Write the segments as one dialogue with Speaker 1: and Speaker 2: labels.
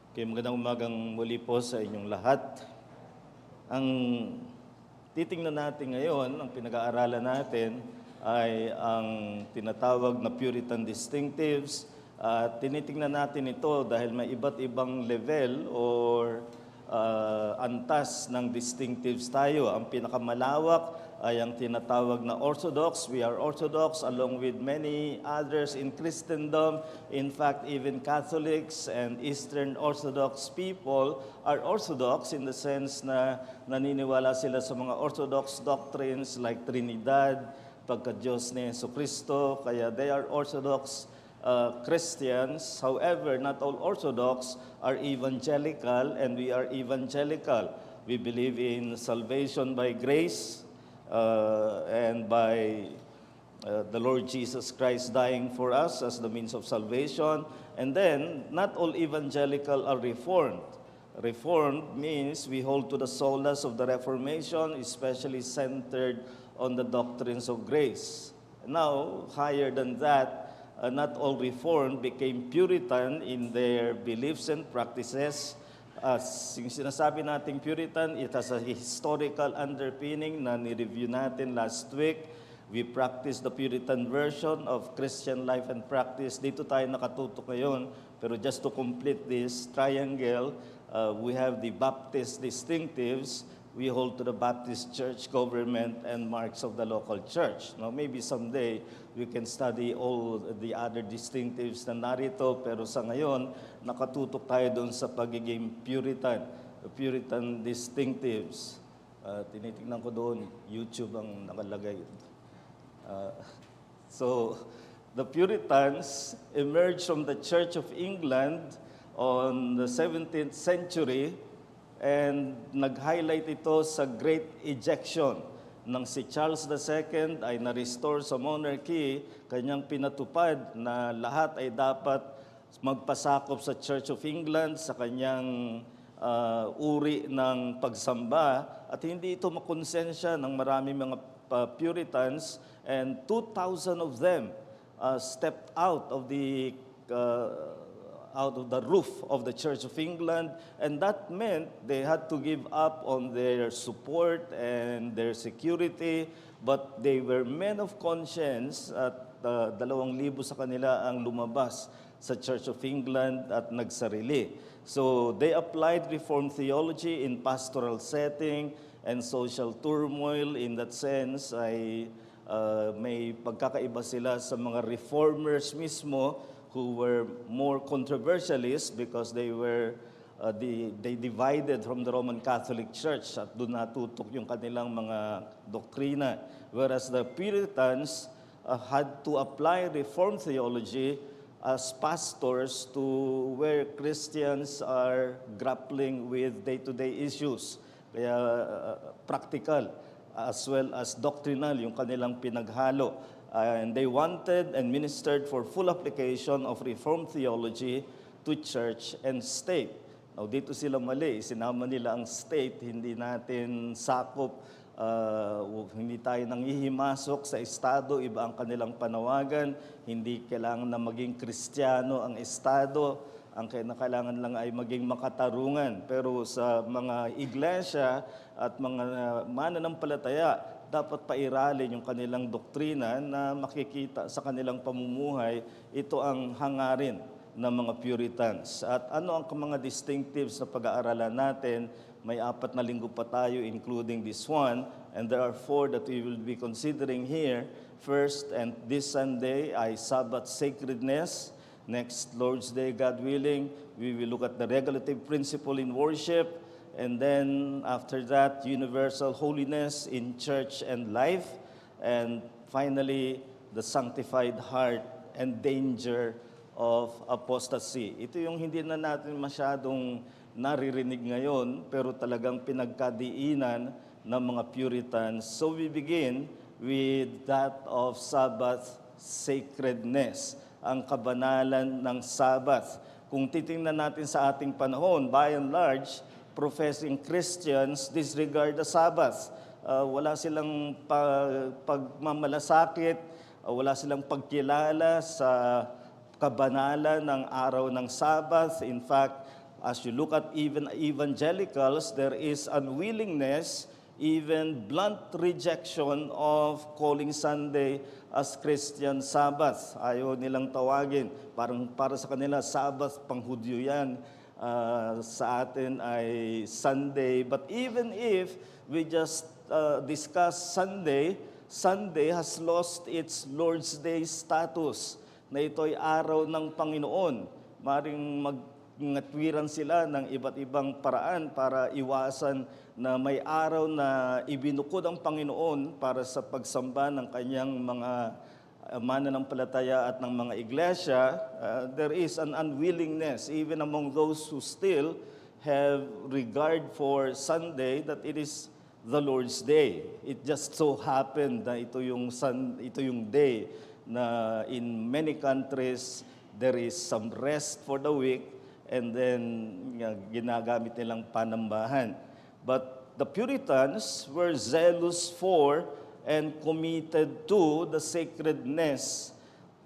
Speaker 1: Magandang umagang muli po sa inyong lahat. Ang titingnan natin ngayon, ang pinag-aaralan natin ay ang tinatawag na Puritan Distinctives. Tinitingnan natin ito dahil may iba't ibang level or antas ng distinctives tayo. Ang pinakamalawak ay ang tinatawag na Orthodox. We are Orthodox along with many others in Christendom. In fact, even Catholics and Eastern Orthodox people are Orthodox in the sense na naniniwala sila sa mga Orthodox doctrines like Trinidad, pagka-Diyos ni Jesucristo, kaya they are Orthodox Christians. However, not all Orthodox are evangelical, and we are evangelical. We believe in salvation by grace and by the Lord Jesus Christ dying for us as the means of salvation. And then, not all evangelical are reformed. Reformed means we hold to the solas of the Reformation, especially centered on the doctrines of grace. Now, higher than that, not all Reformed became Puritan in their beliefs and practices. Yung sinasabi nating Puritan, it has a historical underpinning na ni-review natin last week. We practice the Puritan version of Christian life and practice. Dito tayo nakatutok ngayon. Pero just to complete this triangle, we have the Baptist distinctives. We hold to the Baptist church government and marks of the local church. Now, maybe someday we can study all the other distinctives na narito, pero sa ngayon, nakatutok tayo doon sa pagiging Puritan, Puritan distinctives. Tinitingnan ko doon, YouTube ang nakalagay. So, the Puritans emerged from the Church of England on the 17th century, and nag-highlight ito sa Great Ejection nang si Charles II ay na-restore sa monarchy, kanyang pinatupad na lahat ay dapat magpasakop sa Church of England sa kanyang uri ng pagsamba, at hindi ito makonsensya ng maraming mga Puritans, and 2,000 of them stepped out of the roof of the Church of England, and that meant they had to give up on their support and their security, but they were men of conscience at 2,000 sa kanila ang lumabas sa Church of England at nagsarili. So they applied Reformed theology in pastoral setting and social turmoil. In that sense, ay may pagkakaiba sila sa mga reformers mismo, who were more controversialist because they divided from the Roman Catholic Church at doon natutok yung kanilang mga doktrina. Whereas the Puritans had to apply Reformed theology as pastors to where Christians are grappling with day-to-day issues. Kaya practical as well as doctrinal yung kanilang pinaghalo. And they wanted and ministered for full application of Reformed theology to church and state. Now, dito sila mali. Sinama nila ang state, hindi natin sakop, hindi tayo nanghihimasok sa estado, iba ang kanilang panawagan. Hindi kailangan na maging Kristiyano ang estado, ang kailangan lang ay maging makatarungan. Pero sa mga iglesia at mga mananampalataya, dapat pairalin yung kanilang doktrina na makikita sa kanilang pamumuhay. Ito ang hangarin ng mga Puritans. At ano ang mga distinctives na pag-aaralan natin? May 4 na linggo pa tayo, including this one, and there are 4 that we will be considering here. First, and this Sunday, ay Sabbath sacredness. Next, Lord's Day, God willing, we will look at the regulative principle in worship. And then after that, universal holiness in church and life. And finally, the sanctified heart and danger of apostasy. Ito yung hindi na natin masyadong naririnig ngayon, pero talagang pinagkadiinan ng mga Puritans. So we begin with that of Sabbath sacredness, ang kabanalan ng Sabbath. Kung titingnan natin sa ating panahon, by and large, professing Christians disregard the Sabbath. Wala silang pagmamalasakit, wala silang pagkilala sa kabanalan ng araw ng Sabbath. In fact, As you look at even evangelicals, there is unwillingness, even blunt rejection of calling Sunday as Christian Sabbath. Ayaw nilang tawagin. Parang para sa kanila, Sabbath, pang-Hudyo yan. Sa atin ay Sunday. But even if we just discuss Sunday, Sunday has lost its Lord's Day status, na ito'y araw ng Panginoon. Maring ngatwiran sila ng iba't ibang paraan para iwasan na may araw na ibinukod ang Panginoon para sa pagsamba ng kanyang mga mananampalataya at ng mga iglesia. There is an unwillingness even among those who still have regard for Sunday that it is the Lord's Day. It just so happened na ito yung day na in many countries there is some rest for the week, and then ginagamit nilang panambahan. But the Puritans were zealous for and committed to the sacredness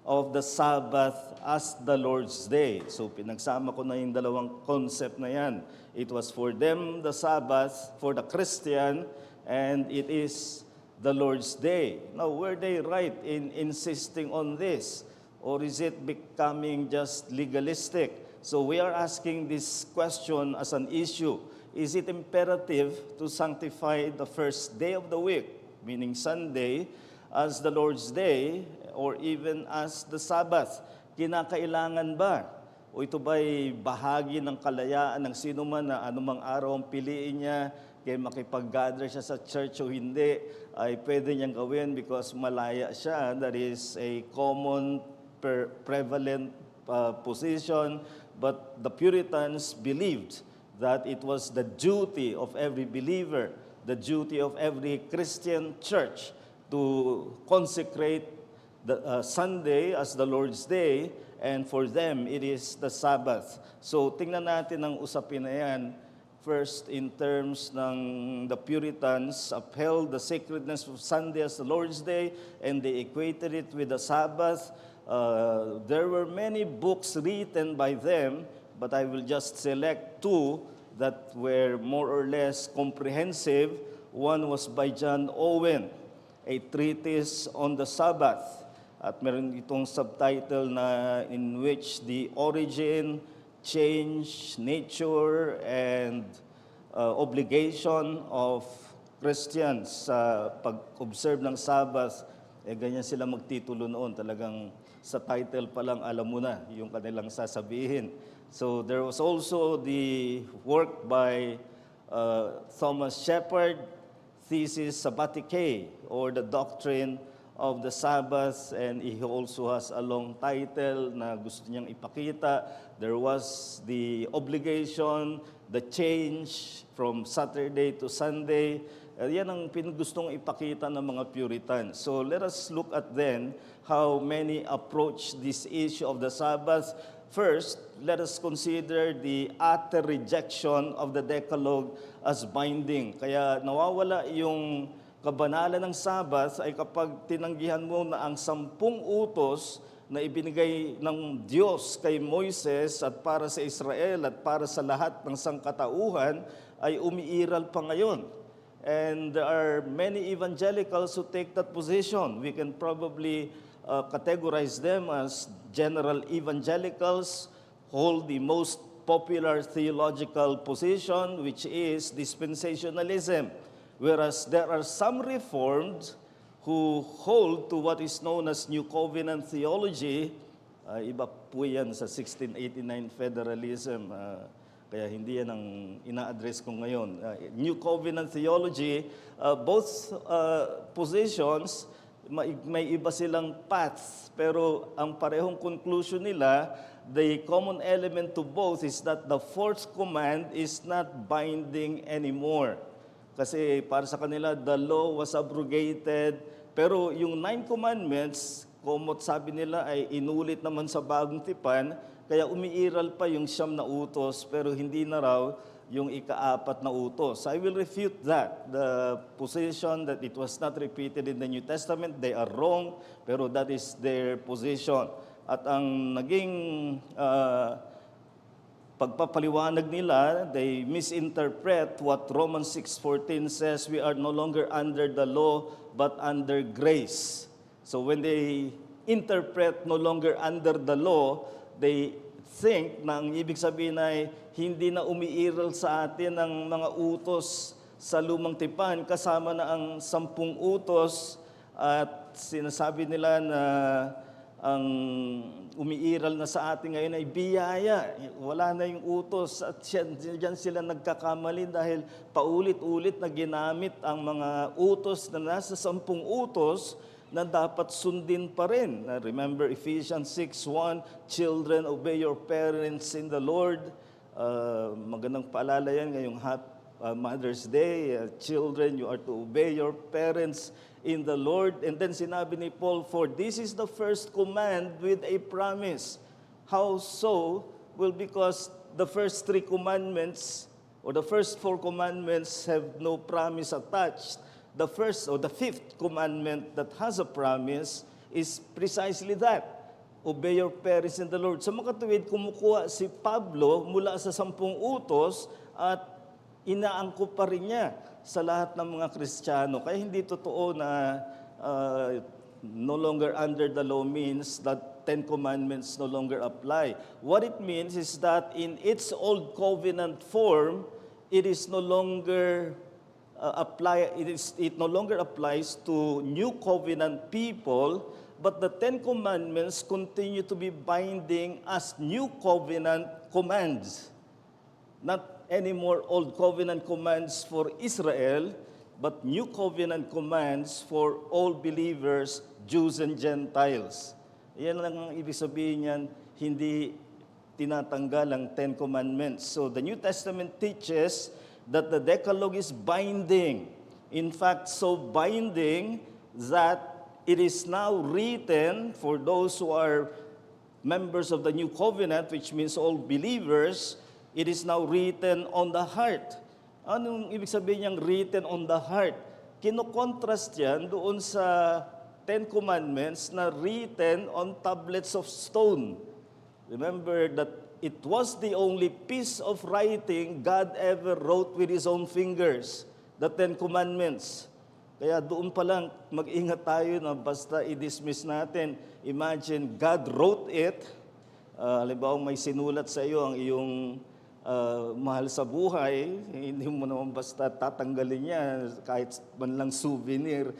Speaker 1: of the Sabbath as the Lord's Day. So pinagsama ko na yung dalawang concept na yan. It was for them the Sabbath, for the Christian, and it is the Lord's Day. Now, were they right in insisting on this? Or is it becoming just legalistic? So we are asking this question as an issue. Is it imperative to sanctify the first day of the week, meaning Sunday, as the Lord's Day or even as the Sabbath? Kinakailangan ba? O ito ba'y bahagi ng kalayaan ng sino man na anumang araw ang piliin niya, kaya makipag-gather siya sa church o hindi, ay pwede niyang gawin because malaya siya. That is a common, prevalent position. But the Puritans believed that it was the duty of every believer, the duty of every Christian church to consecrate the Sunday as the Lord's Day, and for them, it is the Sabbath. So tingnan natin ang usapin na yan. First, in terms ng the Puritans upheld the sacredness of Sunday as the Lord's Day, and they equated it with the Sabbath. There were many books written by them, but I will just select two that were more or less comprehensive. One was by John Owen, a treatise on the Sabbath. At meron itong subtitle na in which the origin, change, nature, and obligation of Christians sa pag-observe ng Sabbath. Ganyan sila magtitulo noon. Talagang sa title pa lang alam mo na yung kanilang sasabihin. So there was also the work by Thomas Shepard, Thesis Sabbaticae, or the Doctrine of the Sabbath, and he also has a long title na gusto niyang ipakita. There was the obligation, the change from Saturday to Sunday. Yan ang pinagustong ipakita ng mga Puritans. So let us look at then how many approach this issue of the Sabbath. First, let us consider the utter rejection of the Decalogue as binding. Kaya nawawala yung kabanalan ng Sabbath ay kapag tinanggihan mo na ang 10 utos na ibinigay ng Diyos kay Moises at para sa Israel at para sa lahat ng sangkatauhan ay umiiral pa ngayon. And there are many evangelicals who take that position. We can probably categorize them as general evangelicals, hold the most popular theological position, which is dispensationalism. Whereas there are some Reformed who hold to what is known as New Covenant theology. Iba po yan sa 1689 federalism. Kaya hindi yan ang ina-address ko ngayon. New Covenant theology, both positions, may iba silang paths, pero ang parehong conclusion nila, the common element to both is that the fourth command is not binding anymore. Kasi para sa kanila, the law was abrogated, pero yung 9 commandments, kumot sabi nila ay inulit naman sa bagong tipan, kaya umiiral pa yung 9 na utos, pero hindi na raw yung ika-4 na utos. I will refute that. The position that it was not repeated in the New Testament, they are wrong, pero that is their position. At ang naging pagpapaliwanag nila, they misinterpret what Romans 6:14 says, we are no longer under the law, but under grace. So when they interpret no longer under the law, they think na ang ibig sabihin ay hindi na umiiral sa atin ang mga utos sa lumang tipan, kasama na ang 10 utos, at sinasabi nila na ang umiiral na sa atin ngayon ay biyaya. Wala na yung utos at diyan sila nagkakamali dahil paulit-ulit na ginamit ang mga utos na nasa 10 utos na dapat sundin pa rin. Remember Ephesians 6:1, children, obey your parents in the Lord. Magandang paalala yan ngayong Mother's Day. Children, you are to obey your parents in the Lord. And then sinabi ni Paul, for this is the first command with a promise. How so? Well, because the first 3 commandments or the first 4 commandments have no promise attached. The first or the 5th commandment that has a promise is precisely that. Obey your parents in the Lord. Sa makatuwid, kumukuha si Pablo mula sa 10 utos at inaangkop pa rin niya sa lahat ng mga Kristiyano. Kaya hindi totoo na no longer under the law means that 10 commandments no longer apply. What it means is that in its old covenant form, it is no longer it no longer applies to new covenant people, but the 10 commandments continue to be binding as new covenant commands. Not anymore old covenant commands for Israel, but new covenant commands for all believers, Jews and Gentiles. Yan lang ang ibig sabihin niyan, hindi tinatanggal ang 10 commandments. So the New Testament teaches that the Decalogue is binding. In fact, so binding that it is now written for those who are members of the New Covenant, which means all believers, it is now written on the heart. Anong ibig sabihin niyang written on the heart? Kino-contrast yan doon sa 10 Commandments na written on tablets of stone. Remember that it was the only piece of writing God ever wrote with His own fingers, the 10 Commandments. Kaya doon pa lang, mag-ingat tayo na basta i-dismiss natin. Imagine, God wrote it. Halimbawa, may sinulat sa iyo ang iyong mahal sa buhay, hindi mo naman basta tatanggalin niya kahit man lang souvenir.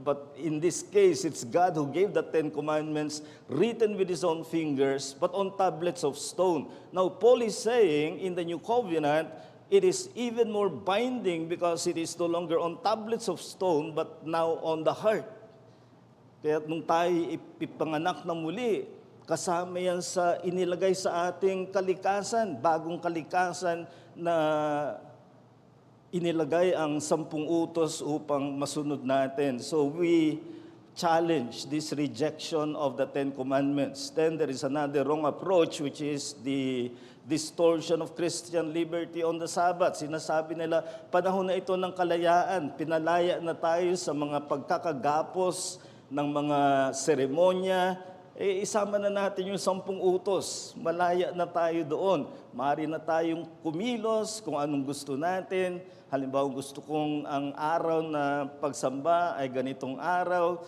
Speaker 1: But in this case, it's God who gave the 10 commandments written with His own fingers, but on tablets of stone. Now, Paul is saying in the New Covenant, it is even more binding because it is no longer on tablets of stone, but now on the heart. Kaya nung tayo ipanganak na muli, kasama yan sa inilagay sa ating kalikasan, bagong kalikasan na inilagay ang 10 utos upang masunod natin. So we challenge this rejection of the 10 commandments. Then there is another wrong approach, which is the distortion of Christian liberty on the Sabbath. Sinasabi nila, panahon na ito ng kalayaan, pinalaya na tayo sa mga pagkakagapos ng mga seremonya, isama na natin yung 10 utos. Malaya na tayo doon. Maaari na tayong kumilos kung anong gusto natin. Halimbawa, gusto kong ang araw na pagsamba ay ganitong araw,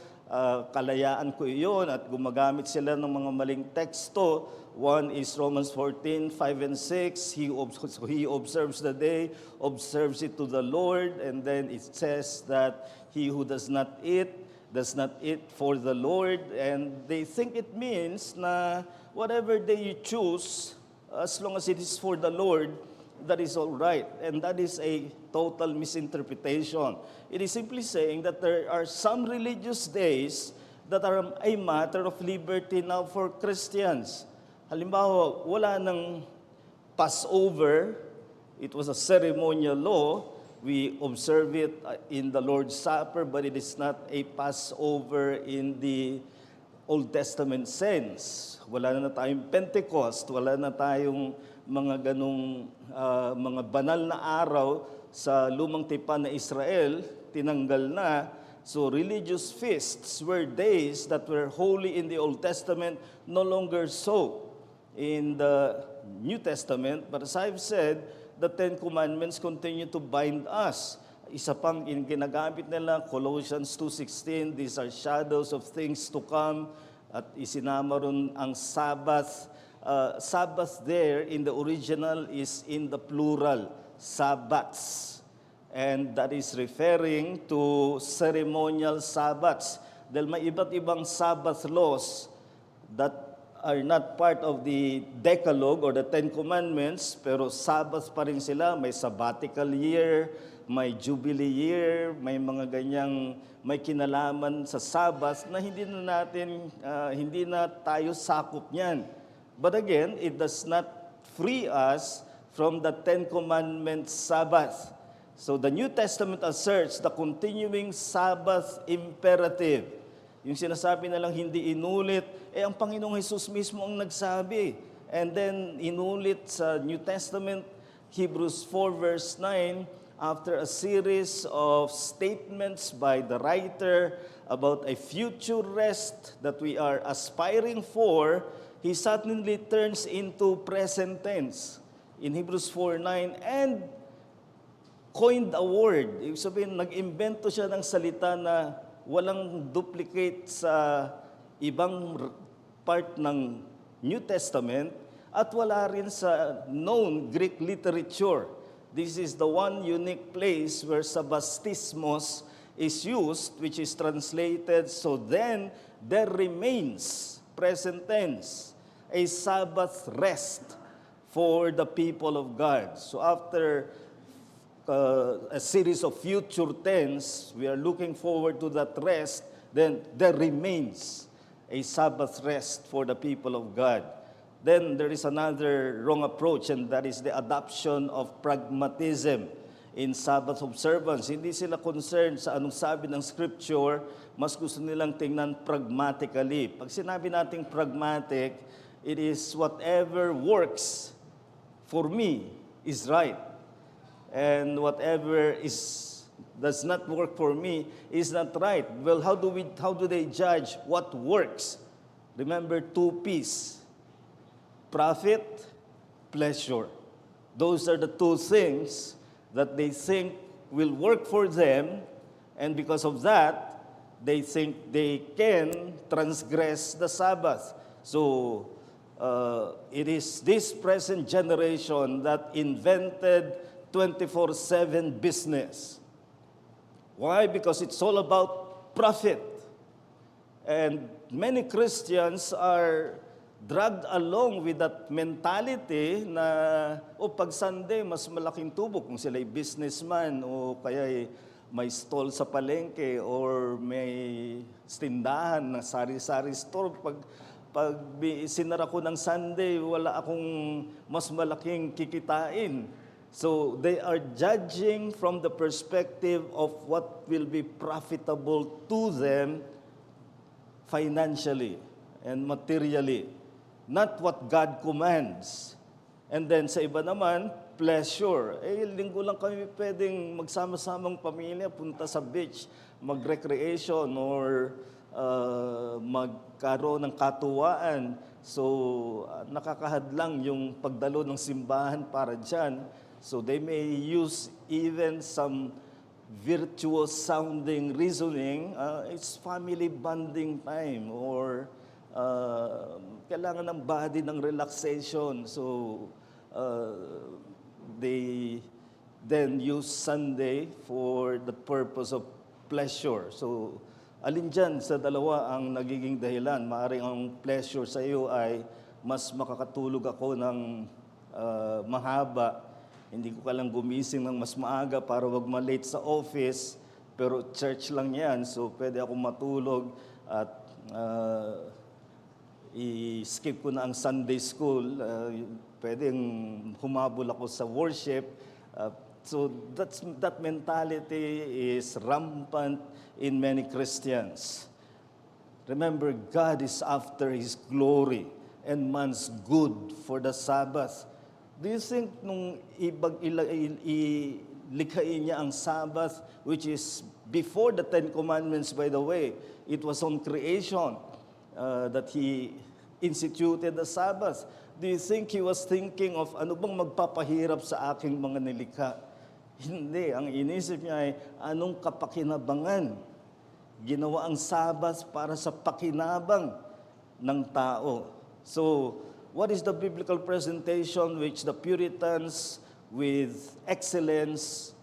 Speaker 1: kalayaan ko iyon at gumagamit sila ng mga maling teksto. One is Romans 14:5 and 6. He observes the day, observes it to the Lord, and then it says that he who does not eat for the Lord, and they think it means na whatever day you choose, as long as it is for the Lord, that is all right. And that is a total misinterpretation. It is simply saying that there are some religious days that are a matter of liberty now for Christians. Halimbawa, wala nang Passover. It was a ceremonial law. We observe it in the Lord's Supper, but it is not a Passover in the Old Testament sense. Wala na tayong Pentecost, wala na tayong mga ganong mga banal na araw sa lumang tipan na Israel, tinanggal na. So religious feasts were days that were holy in the Old Testament, no longer so. in the New Testament. But as I've said, the Ten Commandments continue to bind us. Isa pang ginagamit nila, Colossians 2:16, these are shadows of things to come. At isinama ron ang Sabbath. Sabbath there in the original is in the plural, Sabbats. And that is referring to ceremonial Sabbats. Dahil may iba't ibang Sabbath laws that are not part of the Decalogue or the Ten Commandments, pero Sabbath pa rin sila. May sabbatical year, may jubilee year, may mga ganyang may kinalaman sa Sabbath na hindi na tayo sakop niyan. But again, it does not free us from the Ten Commandments Sabbath. So the New Testament asserts the continuing Sabbath imperative. Yung sinasabi na lang hindi inulit, ang Panginoong Hesus mismo ang nagsabi. And then inulit sa New Testament, Hebrews 4 verse 9, after a series of statements by the writer about a future rest that we are aspiring for, he suddenly turns into present tense in Hebrews 4:9 and coined a word. Ibig sabihin, nag-imbento siya ng salita na walang duplicate sa ibang part ng New Testament at wala rin sa known Greek literature. This is the one unique place where sabastismos is used, which is translated, so then there remains, present tense, a Sabbath rest for the people of God. So after a series of future tense, we are looking forward to that rest, then there remains a Sabbath rest for the people of God. Then there is another wrong approach, and that is the adoption of pragmatism in Sabbath observance. Hindi sila concerned sa anong sabi ng Scripture, mas gusto nilang tingnan pragmatically. Pag sinabi nating pragmatic, it is whatever works for me is right. And whatever does not work for me is not right. Well, how do they judge what works? Remember 2 P's. Profit, pleasure. Those are the 2 things that they think will work for them, and because of that, they think they can transgress the Sabbath. So, it is this present generation that invented 24/7 business. Why? Because it's all about profit. And many Christians are dragged along with that mentality na, pag Sunday, mas malaking tubo kung sila'y businessman o kaya may stall sa palengke or may tindahan na sari-sari store. Pag sinara ko ng Sunday, wala akong mas malaking kikitain. So they are judging from the perspective of what will be profitable to them financially and materially, not what God commands. And then sa iba naman, pleasure. Linggo lang kami pwedeng magsama-samang pamilya, punta sa beach, mag-recreation or magkaroon ng katuwaan. So nakakahadlang yung pagdalo ng simbahan para dyan. So they may use even some virtuous sounding reasoning, it's family bonding time or kailangan ng body ng relaxation. So they then use Sunday for the purpose of pleasure. So alin dyan sa dalawa ang nagiging dahilan? Maaaring ang pleasure sa iyo ay mas makakatulog ako ng mahaba. Hindi ko kailang gumising ng mas maaga para wag ma-late sa office, pero church lang yan, so pwede ako matulog at i-skip ko na ang Sunday school, pwedeng humabol ako sa worship. So that mentality is rampant in many Christians. Remember, God is after His glory and man's good for the Sabbath. Do you think nung ilikhain niya ang Sabbath, which is before the Ten Commandments, by the way, it was on creation that He instituted the Sabbath? Do you think He was thinking of ano bang magpapahirap sa aking mga nilikha? Hindi. Ang inisip niya ay anong kapakinabangan. Ginawa ang Sabbath para sa pakinabang ng tao. So, what is the biblical presentation which the Puritans with excellence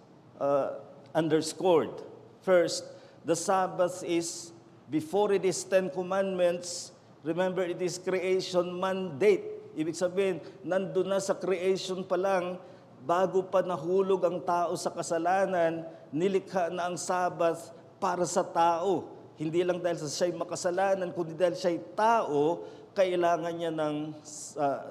Speaker 1: underscored? First, the Sabbath is, before it is 10 Commandments, remember it is creation mandate. Ibig sabihin, nandun na sa creation pa lang, bago pa nahulog ang tao sa kasalanan, nilikha na ang Sabbath para sa tao. Hindi lang dahil siya'y makasalanan, kundi dahil siya'y tao, kailangan niya ng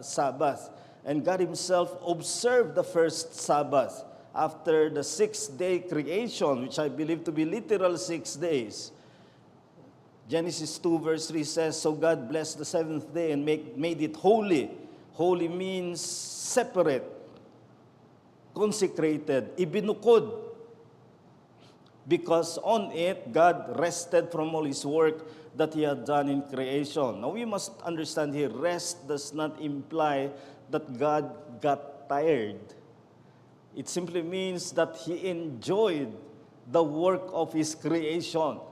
Speaker 1: Sabbath. And God Himself observed the first Sabbath after the 6-day creation, which I believe to be literal 6 days. Genesis 2 verse 3 says, "So God blessed the seventh day and made it holy." Holy means separate, consecrated, ibinukod. Because on it, God rested from all His work that He had done in creation. Now we must understand here, rest does not imply that God got tired. It simply means that He enjoyed the work of His creation.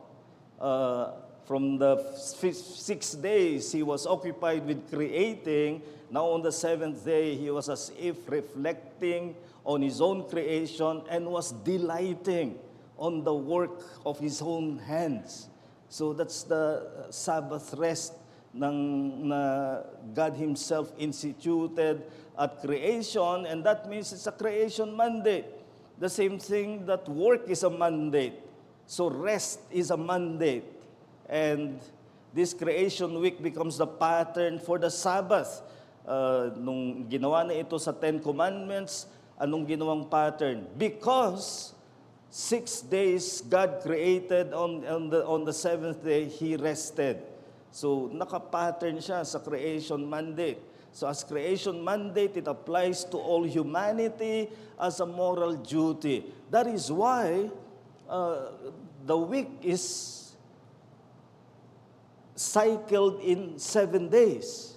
Speaker 1: From the 6 days, He was occupied with creating. Now on the 7th day, He was as if reflecting on His own creation and was delighting on the work of His own hands. So that's the Sabbath rest na God Himself instituted at creation, and that means it's a creation mandate. The same thing that work is a mandate. So rest is a mandate. And this creation week becomes the pattern for the Sabbath. Nung ginawa na ito sa 10 Commandments, anong ginawang pattern? Because 6 days God created, on the 7th day, He rested. So naka-pattern siya sa creation mandate. So as creation mandate, it applies to all humanity as a moral duty. That is why the week is cycled in 7 days.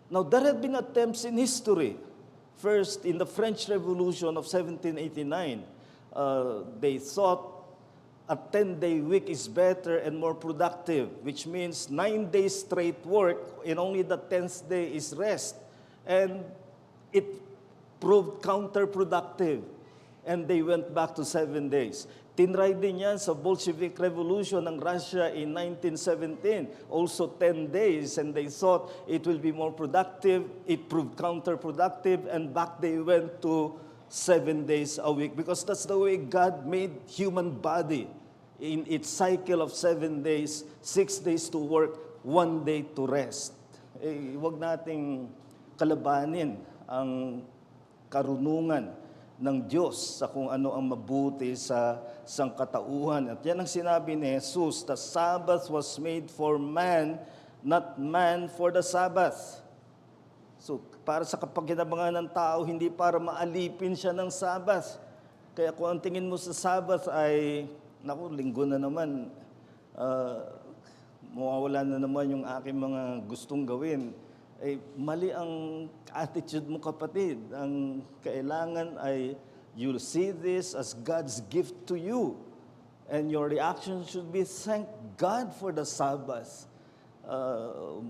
Speaker 1: Now, there have been attempts in history. First, in the French Revolution of 1789, they thought a 10-day week is better and more productive, which means 9 days straight work and only the 10th day is rest. And it proved counterproductive. And they went back to 7 days. Tinry din yan sa Bolshevik Revolution ng Russia in 1917. Also 10 days, and they thought it will be more productive. It proved counterproductive, and back they went to 7 days a week. Because that's the way God made human body. In its cycle of 7 days, 6 days to work, 1 day to rest. Huwag nating kalabanin ang karunungan ng Diyos sa kung ano ang mabuti sa sangkatauhan. At yan ang sinabi ni Jesus, the Sabbath was made for man, not man for the Sabbath. So, para sa kapakinabangan ng tao, hindi para maalipin siya ng Sabbath. Kaya kung ang tingin mo sa Sabbath ay, naku, linggo na naman, mawawala na naman yung aking mga gustong gawin. Mali ang attitude mo, kapatid. Ang kailangan ay you'll see this as God's gift to you. And your reaction should be, thank God for the Sabbath.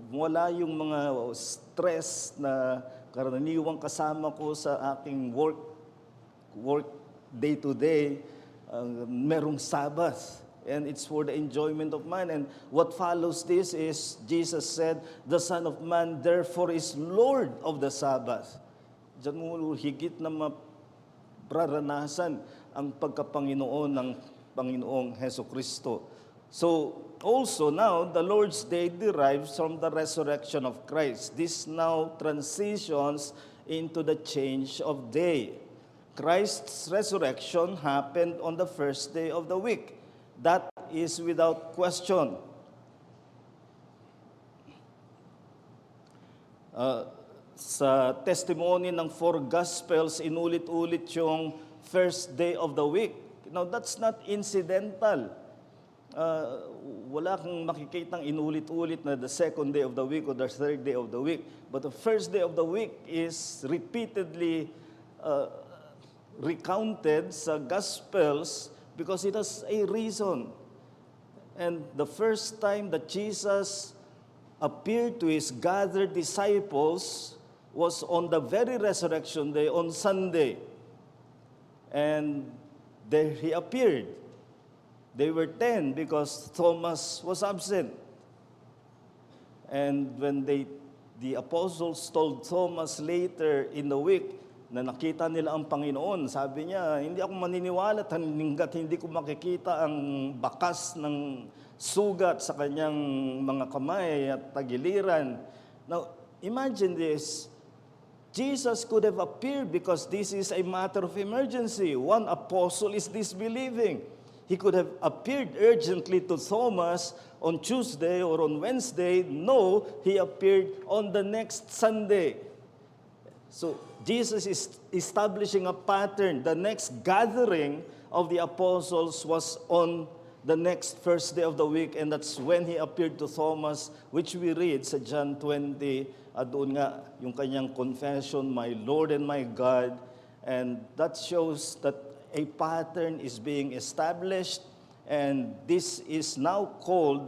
Speaker 1: Wala yung mga stress na karaniwang kasama ko sa aking work day to day, merong Sabbath. And it's for the enjoyment of man. And what follows this is, Jesus said, the Son of Man therefore is Lord of the Sabbath. Diyan mo higit na mapraranasan ang pagkapanginoon ng Panginoong Hesukristo. So, also now, the Lord's Day derives from the resurrection of Christ. This now transitions into the change of day. Christ's resurrection happened on the first day of the week. That is without question. Sa testimony ng 4 Gospels, inulit-ulit yung first day of the week. Now, that's not incidental. wala kang makikitang inulit-ulit na the second day of the week or the third day of the week. But the first day of the week is repeatedly recounted sa Gospels because it has a reason. And the first time that Jesus appeared to his gathered disciples was on the very resurrection day, on Sunday. And there he appeared. They were 10 because Thomas was absent. And when the apostles told Thomas later in the week na nakita nila ang Panginoon, sabi niya, hindi ako maniniwala hanggat hindi ko makikita ang bakas ng sugat sa kanyang mga kamay at tagiliran. Now, imagine this. Jesus could have appeared because this is a matter of emergency. One apostle is disbelieving. He could have appeared urgently to Thomas on Tuesday or on Wednesday. No, he appeared on the next Sunday. So Jesus is establishing a pattern. The next gathering of the apostles was on the next first day of the week, and that's when he appeared to Thomas, which we read sa John 20. At doon nga yung kanyang confession, my Lord and my God. And that shows that a pattern is being established, and this is now called,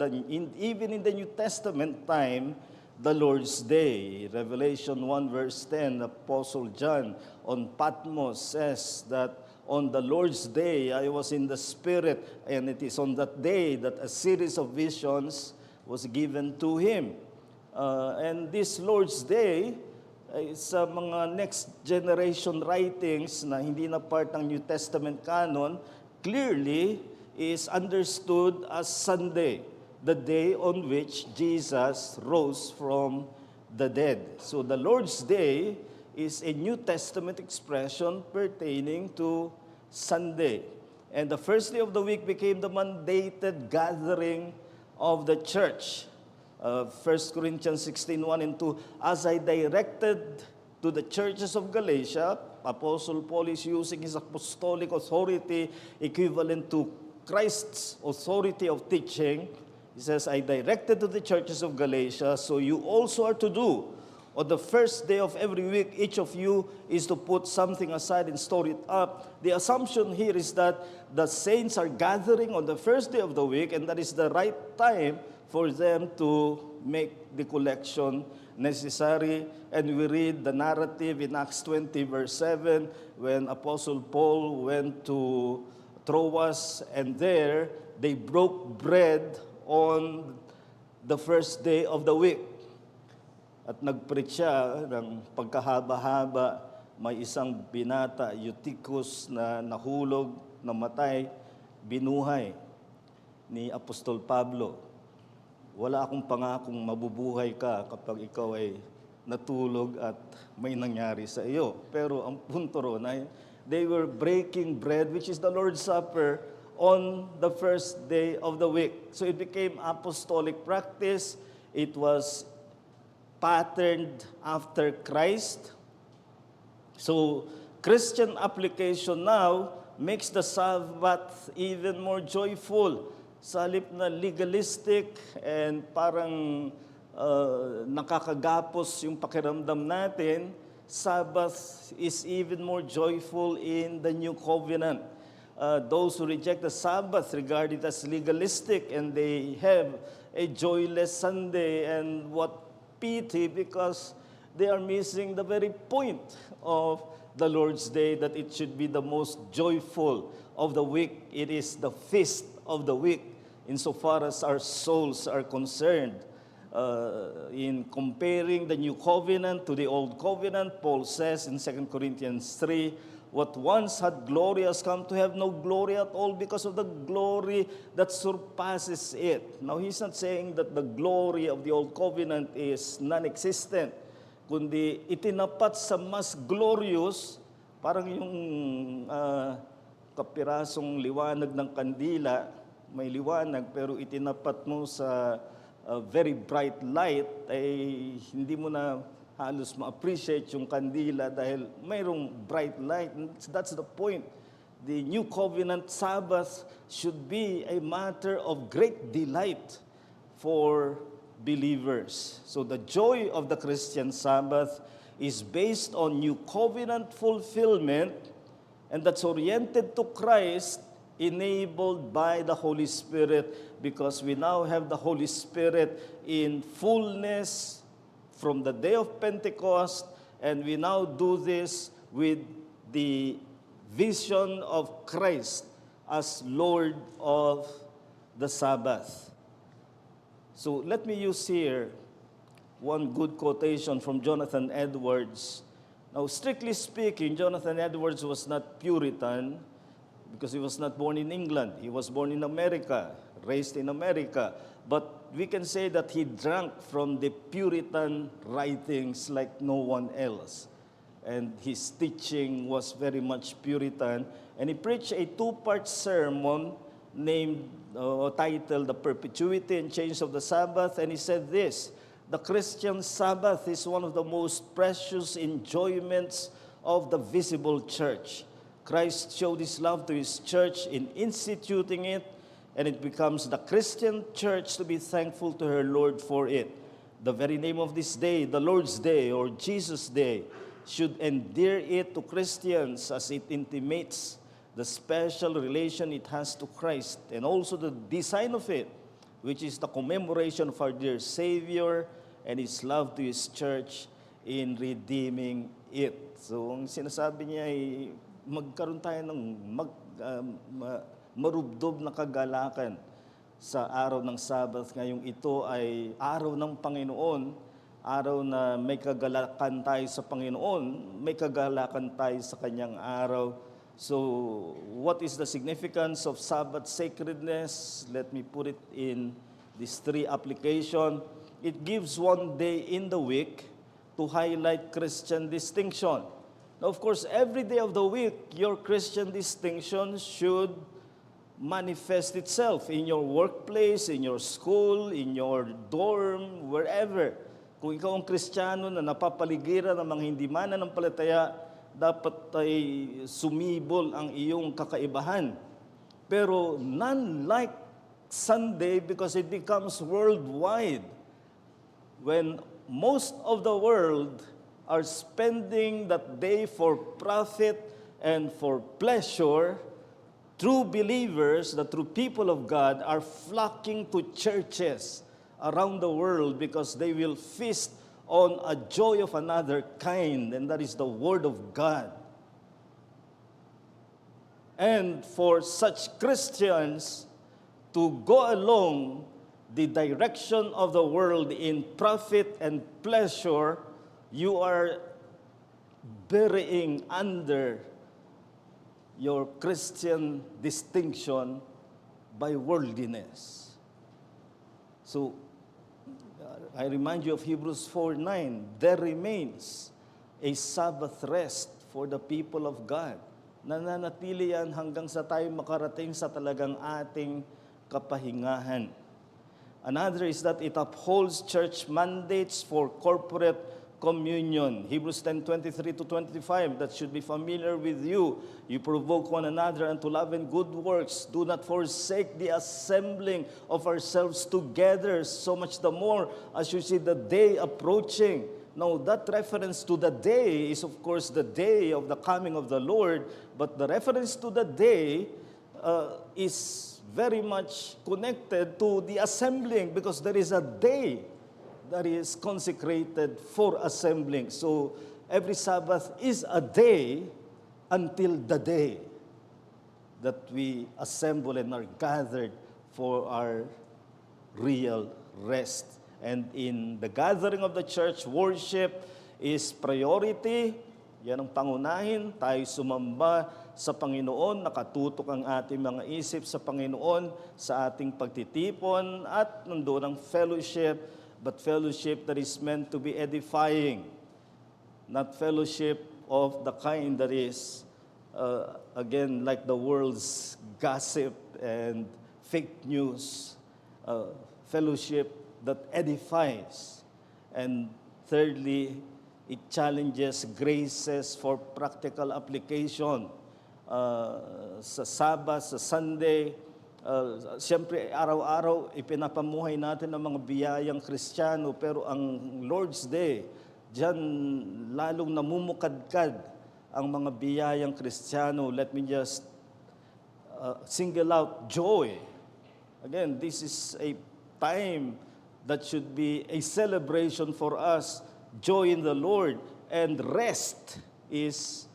Speaker 1: even in the New Testament time, the Lord's Day. Revelation 1 verse 10, Apostle John on Patmos says that on the Lord's Day, I was in the Spirit, and it is on that day that a series of visions was given to him. And this Lord's Day, sa mga next generation writings na hindi na part ng New Testament canon, clearly is understood as Sunday, the day on which Jesus rose from the dead. So the Lord's Day is a New Testament expression pertaining to Sunday. And the first day of the week became the mandated gathering of the church. 1 Corinthians 16:1 and 2, as I directed to the churches of Galatia, Apostle Paul is using his apostolic authority equivalent to Christ's authority of teaching. He says, I directed to the churches of Galatia, so you also are to do. On the first day of every week, each of you is to put something aside and store it up. The assumption here is that the saints are gathering on the first day of the week, and that is the right time for them to make the collection necessary. And we read the narrative in Acts 20 verse 7 when Apostle Paul went to Troas, and there they broke bread on the first day of the week. At nag-preach siya ng pagkahaba-haba, may isang binata, Eutychus, na nahulog, namatay, binuhay ni Apostol Pablo. Wala akong pangakong mabubuhay ka kapag ikaw ay natulog at may nangyari sa iyo. Pero ang punto ron ay, they were breaking bread, which is the Lord's Supper, on the first day of the week. So it became apostolic practice. It was patterned after Christ. So Christian application now makes the Sabbath even more joyful. Sa halip na legalistic and parang nakakagapos yung pakiramdam natin, Sabbath is even more joyful in the New Covenant. Those who reject the Sabbath regard it as legalistic, and they have a joyless Sunday, and what pity, because they are missing the very point of the Lord's Day, that it should be the most joyful of the week. It is the feast of the week insofar as our souls are concerned. In comparing the New Covenant to the Old Covenant, Paul says in 2 Corinthians 3, what once had glory has come to have no glory at all because of the glory that surpasses it. Now, he's not saying that the glory of the Old Covenant is non-existent, kundi itinapat sa mas glorious, parang yung kapirasong liwanag ng kandila, may liwanag, pero itinapat mo sa very bright light, ay hindi mo na halos ma-appreciate yung kandila dahil mayroong bright light. That's the point. the New Covenant Sabbath should be a matter of great delight for believers. So the joy of the Christian Sabbath is based on New Covenant fulfillment, and that's oriented to Christ, enabled by the Holy Spirit, because we now have the Holy Spirit in fullness from the day of Pentecost, and we now do this with the vision of Christ as Lord of the Sabbath. So let me use here one good quotation from Jonathan Edwards. Now, strictly speaking, Jonathan Edwards was not Puritan because he was not born in England. He was born in America, raised in America. But we can say that he drank from the Puritan writings like no one else. And his teaching was very much Puritan. And he preached a two-part sermon titled The Perpetuity and Change of the Sabbath. And he said this: the Christian Sabbath is one of the most precious enjoyments of the visible church. Christ showed his love to his church in instituting it, and it becomes the Christian church to be thankful to her Lord for it. The very name of this day, the Lord's Day or Jesus' Day, should endear it to Christians as it intimates the special relation it has to Christ, and also the design of it, which is the commemoration of our dear Savior and His love to His church in redeeming it. So, ang sinasabi niya ay magkaroon tayo ng marubdob na kagalakan sa araw ng Sabbath. Ngayong ito ay araw ng Panginoon, araw na may kagalakan tayo sa Panginoon, may kagalakan tayo sa Kanyang araw. So, what is the significance of Sabbath sacredness? Let me put it in these three applications. It gives one day in the week to highlight Christian distinction. Now, of course, every day of the week, your Christian distinction should manifest itself in your workplace, in your school, in your dorm, wherever. Kung ikaw ang Kristiyano na napapaligiran ng mga hindi mananampalataya, dapat ay sumibol ang iyong kakaibahan. Pero none like Sunday because it becomes worldwide. When most of the world are spending that day for profit and for pleasure, true believers, the true people of God, are flocking to churches around the world because they will feast on a joy of another kind, and that is the Word of God. And for such Christians to go along the direction of the world in profit and pleasure, you are burying under your Christian distinction by worldliness. So, I remind you of Hebrews 4:9. There remains a Sabbath rest for the people of God. Nananatili yan hanggang sa tayo makarating sa talagang ating kapahingahan. Another is that it upholds church mandates for corporate communion. Hebrews 10:23 to 25, that should be familiar with you. You provoke one another unto love and good works. Do not forsake the assembling of ourselves together, so much the more as you see the day approaching. Now, that reference to the day is, of course, the day of the coming of the Lord, but the reference to the day is very much connected to the assembling, because there is a day that is consecrated for assembling. So every Sabbath is a day until the day that we assemble and are gathered for our real rest. And in the gathering of the church, worship is priority. Yan ang pangunahin. Tayo sumamba sa Panginoon, nakatutok ang ating mga isip sa Panginoon, sa ating pagtitipon, at nandoon ang fellowship, but fellowship that is meant to be edifying, not fellowship of the kind that is, again, like the world's gossip and fake news, fellowship that edifies. And thirdly, it challenges graces for practical application. sa Sabbath, sa Sunday. Siyempre, araw-araw ipinapamuhay natin ang mga biyayang Kristiyano, pero ang Lord's Day, diyan lalong namumukadkad ang mga biyayang Kristiyano. Let me just single out joy. Again, this is a time that should be a celebration for us, joy in the Lord, and rest is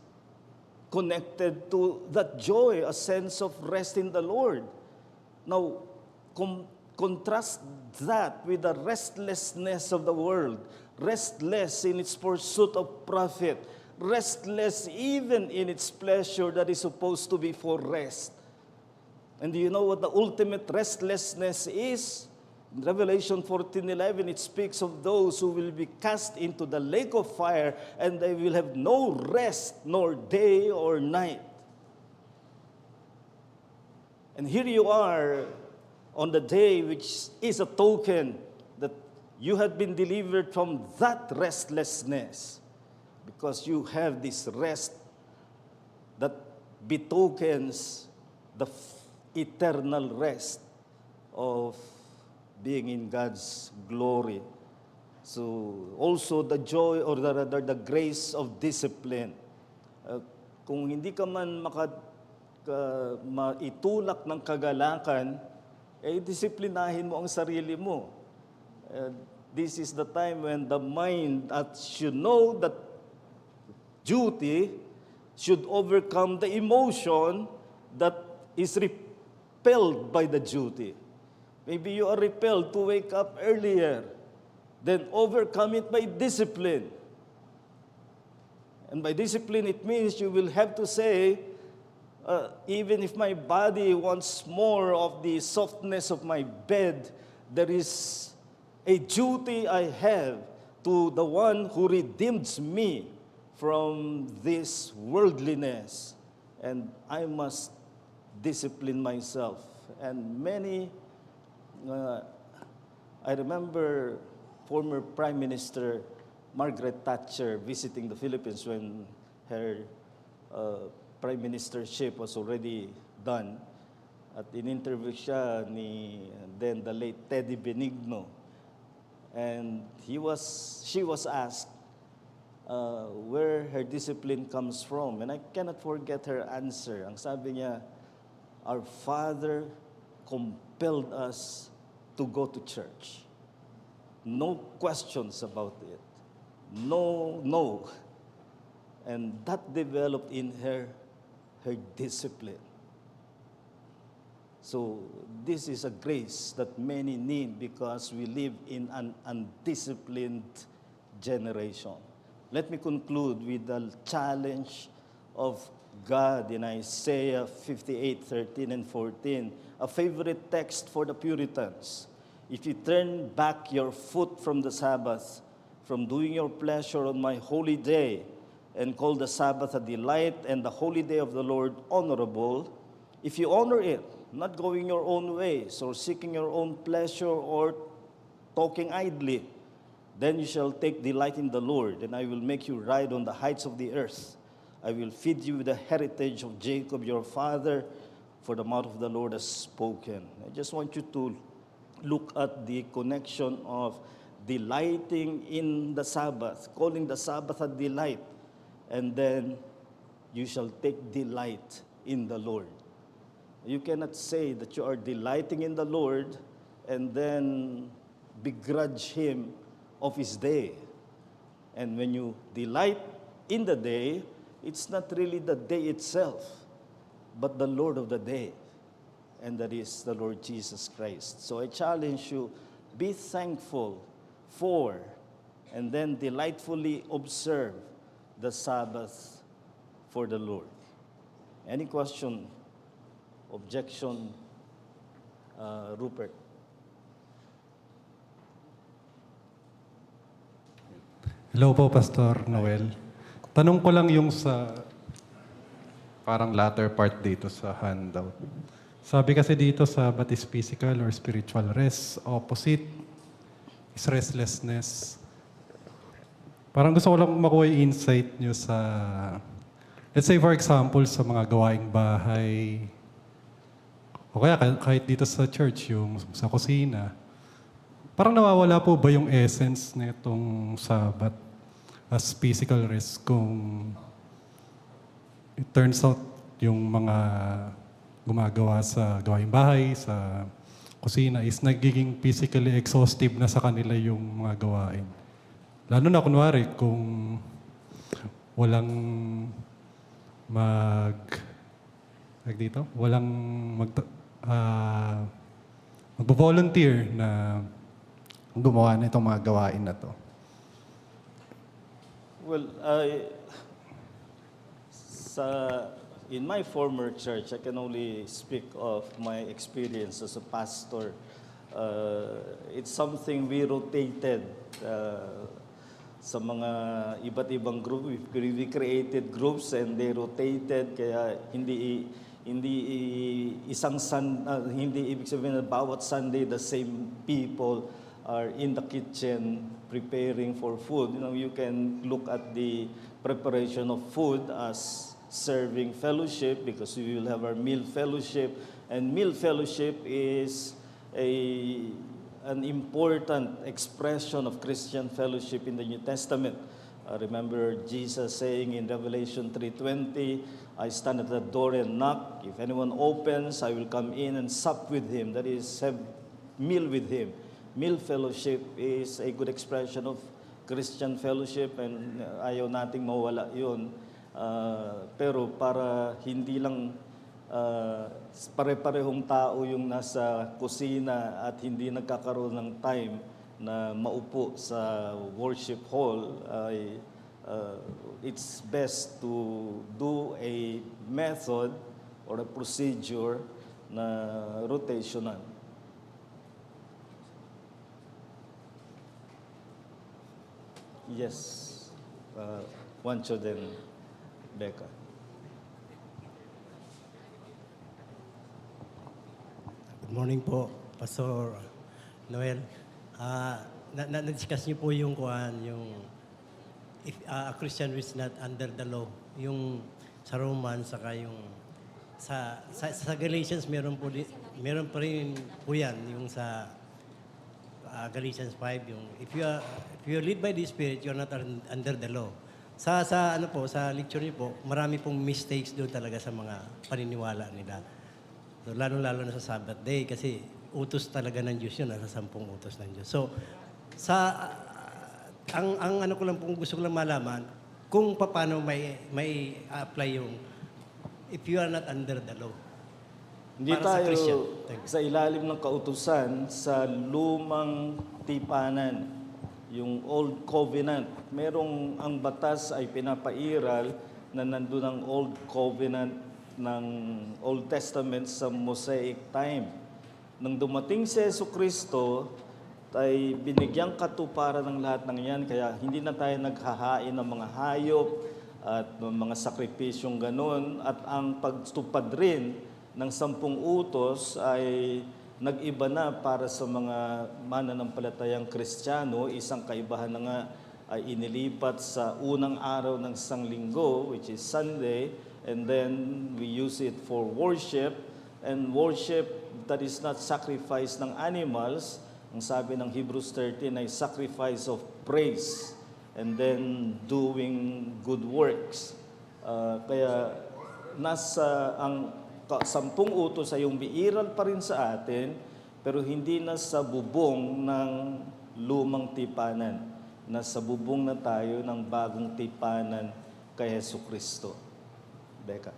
Speaker 1: connected to that joy, a sense of rest in the Lord. Now, contrast that with the restlessness of the world, restless in its pursuit of profit, restless even in its pleasure that is supposed to be for rest. And do you know what the ultimate restlessness is? In Revelation 14:11, it speaks of those who will be cast into the lake of fire, and they will have no rest, nor day or night. And here you are on the day which is a token that you have been delivered from that restlessness, because you have this rest that betokens the eternal rest of being in God's glory. So also the joy, or rather the grace of discipline. Kung hindi ka man maitulak ng kagalakan, disiplinahin mo ang sarili mo. This is the time when the mind should know that duty should overcome the emotion that is repelled by the duty. Maybe you are repelled to wake up earlier, then overcome it by discipline. And by discipline, it means you will have to say, even if my body wants more of the softness of my bed, there is a duty I have to the one who redeems me from this worldliness. And I must discipline myself. And many, I remember former Prime Minister Margaret Thatcher visiting the Philippines when her prime ministership was already done. At in-interview siya ni then the late Teddy Benigno. And she was asked where her discipline comes from. And I cannot forget her answer. Ang sabi niya, our father compelled us to go to church. No questions about it. No. And that developed in her discipline. So this is a grace that many need, because we live in an undisciplined generation. Let me conclude with the challenge of God in Isaiah 58:13 and 14, a favorite text for the Puritans. If you turn back your foot from the Sabbath, from doing your pleasure on my holy day, and call the Sabbath a delight and the holy day of the Lord honorable, if you honor it, not going your own ways or seeking your own pleasure or talking idly, then you shall take delight in the Lord, and I will make you ride on the heights of the earth. I will feed you with the heritage of Jacob your father, for the mouth of the Lord has spoken. I just want you to look at the connection of delighting in the Sabbath, calling the Sabbath a delight, and then you shall take delight in the Lord. You cannot say that you are delighting in the Lord and then begrudge Him of His day. And when you delight in the day, it's not really the day itself, but the Lord of the day, and that is the Lord Jesus Christ. So I challenge you, be thankful for, and then delightfully observe the Sabbath for the Lord. Any question, objection, Rupert?
Speaker 2: Hello po, Pastor Noel. Tanong ko lang yung sa parang latter part dito sa handout. Sabi kasi dito sa what is physical or spiritual rest, opposite is restlessness. Parang gusto ko lang makuha yung insight nyo sa let's say for example, sa mga gawaing bahay, o kaya kahit dito sa church, yung sa kusina, parang nawawala po ba yung essence na itong Sabbath as physical rest kung it turns out yung mga gumagawa sa gawaing bahay, sa kusina is nagiging physically exhaustive na sa kanila yung mga gawain. Lalo na kunwari kung walang walang magbo-volunteer na gumawa na itong mga gawain na to.
Speaker 1: Well, in my former church, I can only speak of my experience as a pastor. It's something we rotated sa mga iba't ibang group. We created groups and they rotated, kaya hindi ibig sabihin na bawat Sunday the same people are in the kitchen preparing for food. You can look at the preparation of food as serving fellowship, because we will have our meal fellowship, and meal fellowship is an important expression of Christian fellowship in the New Testament. I remember Jesus saying in Revelation 3:20, I stand at the door and knock. If anyone opens, I will come in and sup with him. That is, have meal with him. Meal fellowship is a good expression of Christian fellowship, and ayaw nating mawala yun. Pero para hindi lang pare-parehong tao yung nasa kusina at hindi nagkakaroon ng time na maupo sa worship hall, it's best to do a method or a procedure na rotational. Yes, Juancho then Becca.
Speaker 3: Good morning po, Pastor Noel. Na-discuss niyo po yung if a Christian who is not under the law, yung sa Romans, saka yung sa Galatians meron pa rin po yan, yung sa Galatians 5, yung if you are led by the Spirit, you are not under the law. Sa lecture niyo po, marami pong mistakes doon talaga sa mga paniniwala nila. So, lalo na sa Sabbath day, kasi utos talaga ng Diyos yun, nasa 10 utos ng Diyos. So, ang ano ko lang pong gusto ko lang malaman, kung paano may apply yung if you are not under the law.
Speaker 1: Hindi
Speaker 3: Para sa Christian.
Speaker 1: tayo sa ilalim ng kautusan sa lumang tipanan, yung Old Covenant. Merong ang batas ay pinapairal na nandun ang Old Covenant ng Old Testament sa Mosaic time. Nang dumating si Jesucristo, ay binigyang katuparan ng lahat ng yan, kaya hindi na tayo naghahain ng mga hayop at mga sakripisyong ganun, at ang pagtupad rin ng 10 utos ay nag-iba na para sa mga mananampalatayang Kristiyano. Isang kaibahan na nga ay inilipat sa unang araw ng isang linggo, which is Sunday, and then we use it for worship, and worship that is not sacrifice ng animals. Ang sabi ng Hebrews 13 ay sacrifice of praise, and then doing good works. Kaya nasa ang 10 utos ay yung biiral pa rin sa atin, pero hindi na sa bubong ng lumang tipanan. Nasa bubong na tayo ng bagong tipanan kay Jesucristo. Becca.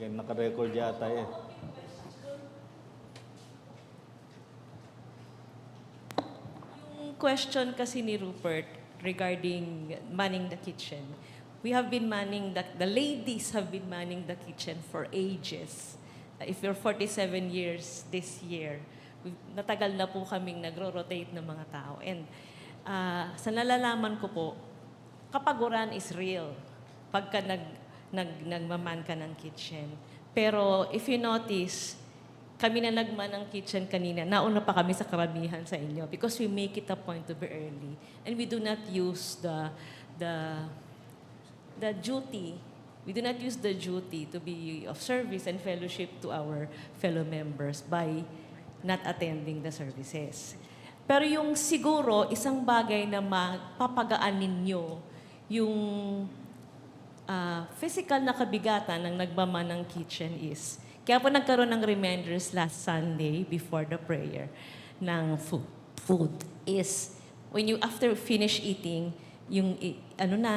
Speaker 1: Naka-record yata eh.
Speaker 4: Yung question kasi ni Rupert regarding manning the kitchen. We have been manning, the ladies have been manning the kitchen for ages. If you're 47 years this year, natagal na po kaming nagro-rotate ng mga tao. And sa nalalaman ko po, kapaguran is real pagka nagmaman ka ng kitchen. Pero if you notice, kami na nagman ng kitchen kanina, nauna pa kami sa karamihan sa inyo because we make it a point to be early. And we do not use the duty. We do not use the duty to be of service and fellowship to our fellow members by not attending the services. Pero yung siguro, isang bagay na mapapagaan ninyo, yung physical na kabigatan ng nagmama ng kitchen is, kaya po nagkaroon ng reminders last Sunday before the prayer ng food is, when you after finish eating, yung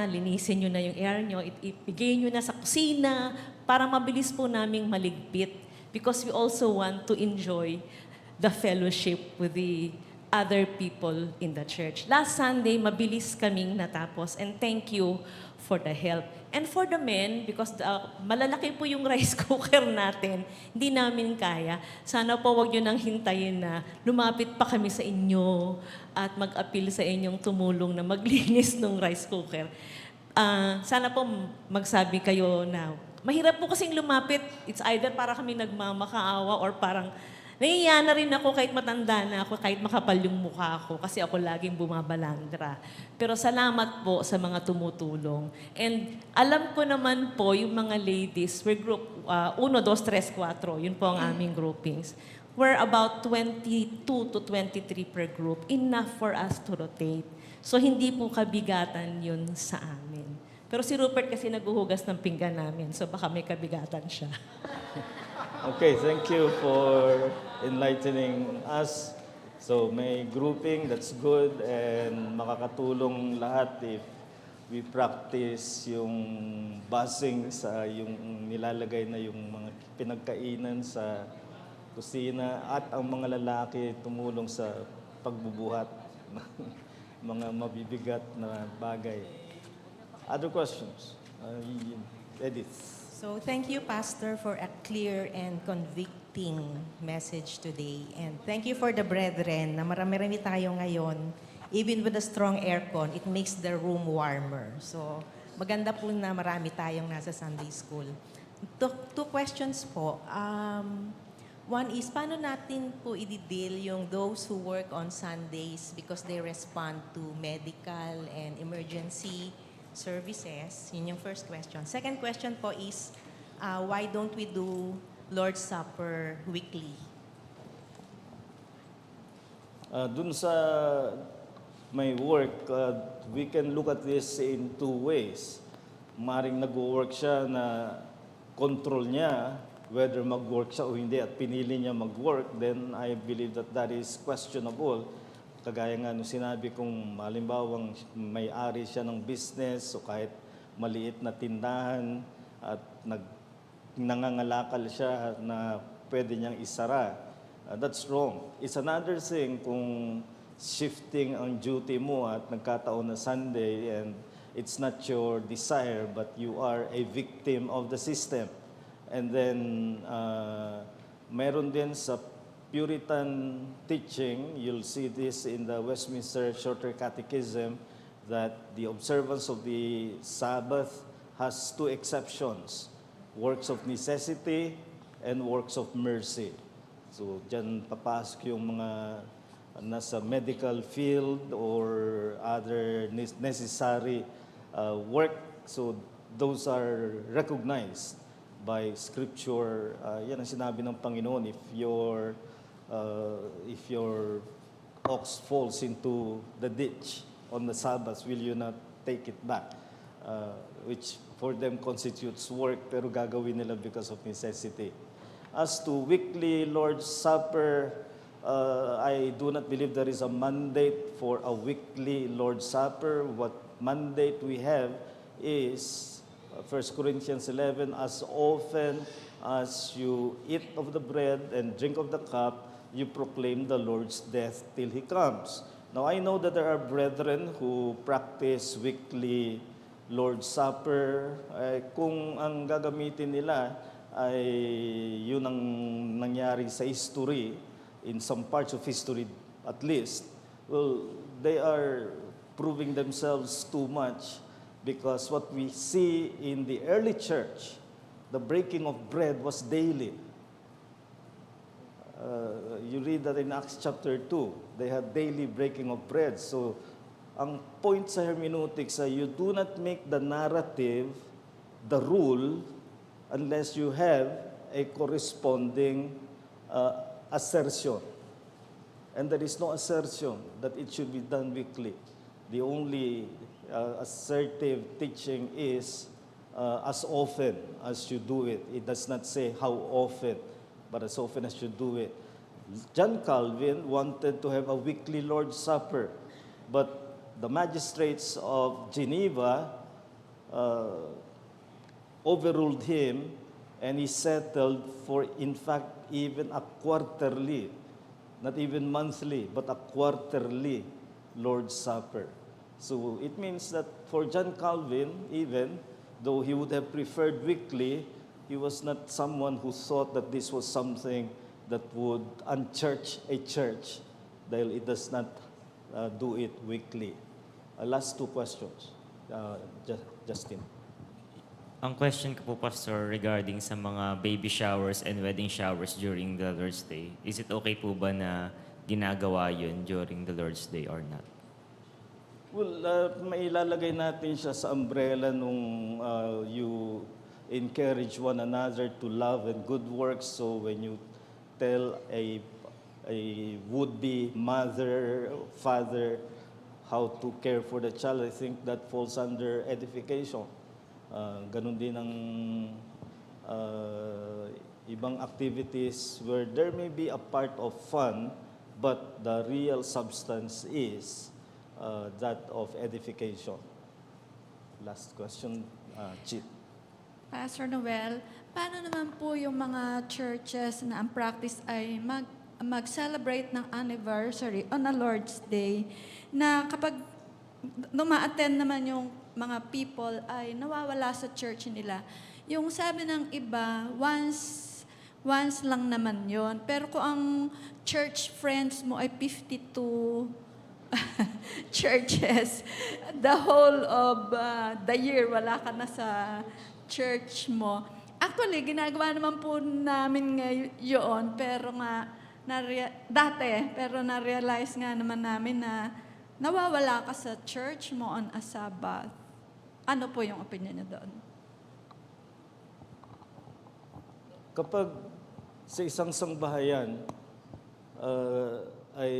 Speaker 4: linisin nyo na yung air nyo, ibigay nyo na sa kusina para mabilis po naming maligpit because we also want to enjoy the fellowship with the other people in the church. Last Sunday, mabilis kaming natapos and thank you for the help. And for the men, because malalaki po yung rice cooker natin, hindi namin kaya. Sana po wag nyo nang hintayin na lumapit pa kami sa inyo at mag-appeal sa inyong tumulong na maglinis ng rice cooker. Sana po magsabi kayo na mahirap po kasing lumapit. It's either para kami nagmamakaawa or parang nahiya na rin ako kahit matanda na ako, kahit makapal yung mukha ko kasi ako laging bumabalandra. Pero salamat po sa mga tumutulong. And alam ko naman po yung mga ladies, we're group 1, 2, 3, 4, yun po ang aming groupings. We're about 22 to 23 per group, enough for us to rotate. So hindi po kabigatan yun sa amin. Pero si Rupert kasi naguhugas ng pinggan namin, so baka may kabigatan siya.
Speaker 1: Okay, thank you for enlightening us. So may grouping, that's good, and makakatulong lahat if we practice yung busing sa yung nilalagay na yung mga pinagkainan sa kusina at ang mga lalaki tumulong sa pagbubuhat ng mga mabibigat na bagay. Other questions? Edith.
Speaker 5: So thank you, Pastor, for a clear and convicting message today. And thank you for the brethren na marami-rami tayo ngayon. Even with the strong aircon, it makes the room warmer. So maganda po na marami tayong nasa Sunday school. Two questions po. One is, paano natin po i-deal yung those who work on Sundays because they respond to medical and emergency services? Yun yung first question. Second question po is, why don't we do Lord's Supper weekly?
Speaker 1: Dun sa may work, we can look at this in two ways. Maring nag-work siya na control niya whether mag-work siya o hindi at pinili niya mag-work, then I believe that that is questionable. Kagaya nga nung sinabi kong halimbawang may-ari siya ng business o kahit maliit na tindahan at nangangalakal siya na pwede niyang isara. That's wrong. It's another thing kung shifting ang duty mo at nagkataon na Sunday and it's not your desire but you are a victim of the system. And then meron din sa Puritan teaching, you'll see this in the Westminster Shorter Catechism, that the observance of the Sabbath has two exceptions, works of necessity and works of mercy. So dyan papasok yung mga nasa medical field or other necessary work. So those are recognized by Scripture. Yan ang sinabi ng Panginoon, if your ox falls into the ditch on the Sabbath, will you not take it back? Which for them constitutes work, pero gagawin nila because of necessity. As to weekly Lord's Supper, I do not believe there is a mandate for a weekly Lord's Supper. What mandate we have is 1 Corinthians 11, as often as you eat of the bread and drink of the cup, you proclaim the Lord's death till He comes. Now, I know that there are brethren who practice weekly Lord's Supper. Kung ang gagamitin nila ay yun ang nangyari sa history, in some parts of history at least, well, they are proving themselves too much because what we see in the early church, the breaking of bread was daily. You read that in Acts chapter 2. They had daily breaking of bread. So, ang point sa hermeneutics ay you do not make the narrative the rule unless you have a corresponding assertion. And there is no assertion that it should be done weekly. The only assertive teaching is as often as you do it. It does not say how often, but as often as you do it. John Calvin wanted to have a weekly Lord's Supper, but the magistrates of Geneva overruled him, and he settled for, in fact, even a quarterly, not even monthly, but a quarterly Lord's Supper. So it means that for John Calvin, even though he would have preferred weekly, he was not someone who thought that this was something that would unchurch a church, dahil it does not do it weekly. Last two questions. Justin.
Speaker 6: Ang question ko po, Pastor, regarding sa mga baby showers and wedding showers during the Lord's Day, is it okay po ba na ginagawa yun during the Lord's Day or not?
Speaker 1: Well, mailalagay natin siya sa umbrella nung you encourage one another to love and good works. So when you tell a would-be mother, father, how to care for the child, I think that falls under edification. Ganun din ang ibang activities where there may be a part of fun, but the real substance is that of edification. Last question, Chit.
Speaker 7: Pastor Noel, paano naman po yung mga churches na ang practice ay mag-celebrate ng anniversary on a Lord's Day na kapag duma-attend naman yung mga people ay nawawala sa church nila. Yung sabi ng iba, once lang naman yon. Pero kung ang church friends mo ay 52 churches, the whole of the year, wala ka na sa church mo. Actually, ginagawa naman po namin ngayon, pero nga, pero na-realize nga naman namin na nawawala ka sa church mo on a Sabbath. Ano po yung opinion niyo doon?
Speaker 1: Kapag sa isang sangbahayan ay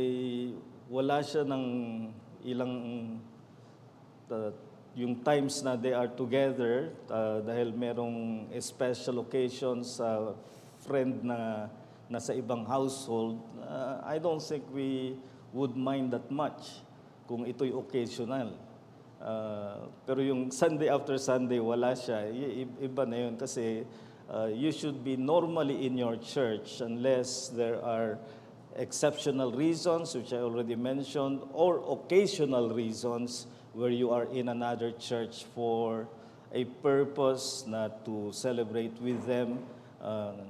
Speaker 1: wala siya ng ilang yung times na they are together dahil merong special occasions sa friend na nasa ibang household, I don't think we would mind that much kung ito'y occasional. Pero yung Sunday after Sunday, wala siya. Iba na yun kasi you should be normally in your church unless there are exceptional reasons, which I already mentioned, or occasional reasons where you are in another church for a purpose na to celebrate with them.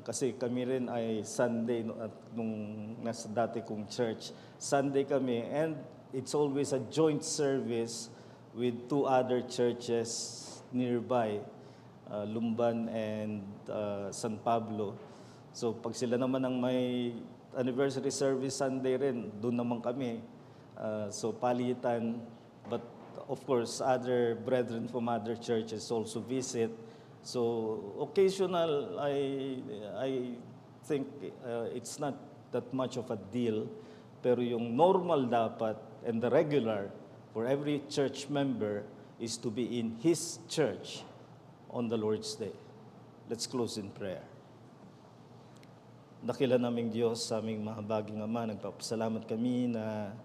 Speaker 1: Kasi kami rin ay Sunday, nung nasa dati kong church, Sunday kami, and it's always a joint service with two other churches nearby, Lumban and San Pablo. So pag sila naman ang may anniversary service Sunday rin, doon naman kami. So palitan, but of course other brethren from other churches also visit. So occasional, I think it's not that much of a deal, pero yung normal dapat and the regular for every church member is to be in his church on the Lord's Day. Let's close in prayer. Dakila naming Diyos, sa aming mahabaging Ama, nagpapasalamat kami na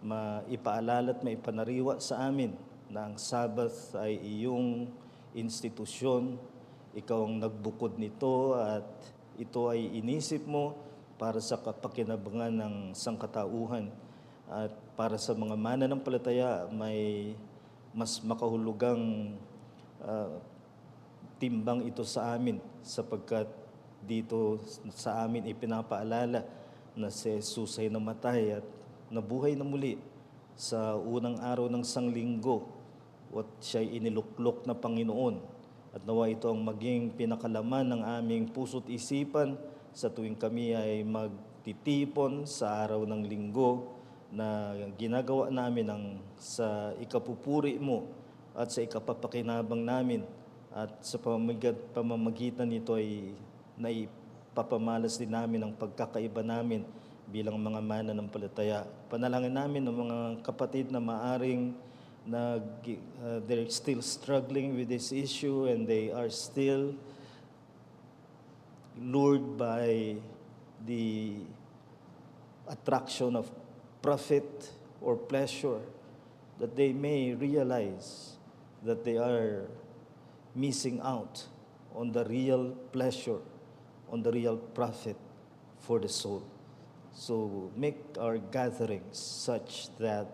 Speaker 1: maipaalala at maipanariwa sa amin na ang Sabbath ay iyong institusyon. Ikaw ang nagbukod nito at ito ay inisip mo para sa kapakinabangan ng sangkatauhan. At para sa mga mananampalataya, may mas makahulugang timbang ito sa amin sapagkat dito sa amin ipinapaalala na si Jesus ay namatay at nabuhay na muli sa unang araw ng sanglinggo at siya'y iniluklok na Panginoon. At nawa ito ang maging pinakalaman ng aming puso't isipan sa tuwing kami ay pagtitipon sa araw ng linggo na ginagawa namin sa ikapupuri mo at sa ikapapakinabang namin. At sa pamamagitan nito ay naipapamalas din namin ang pagkakaiba namin bilang mga mananampalataya. Panalangin namin ng mga kapatid na maaring they're still struggling with this issue and they are still lured by the attraction of profit or pleasure, that they may realize that they are missing out on the real pleasure, on the real profit for the soul. So make our gatherings such that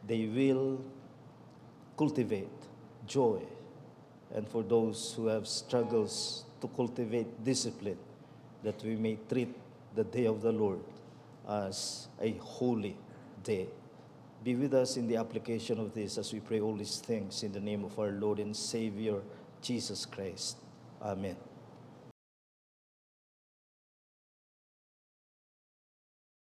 Speaker 1: they will cultivate joy. And for those who have struggles to cultivate discipline, that we may treat the day of the Lord as a holy day. Be with us in the application of this as we pray all these things in the name of our Lord and Savior, Jesus Christ. Amen.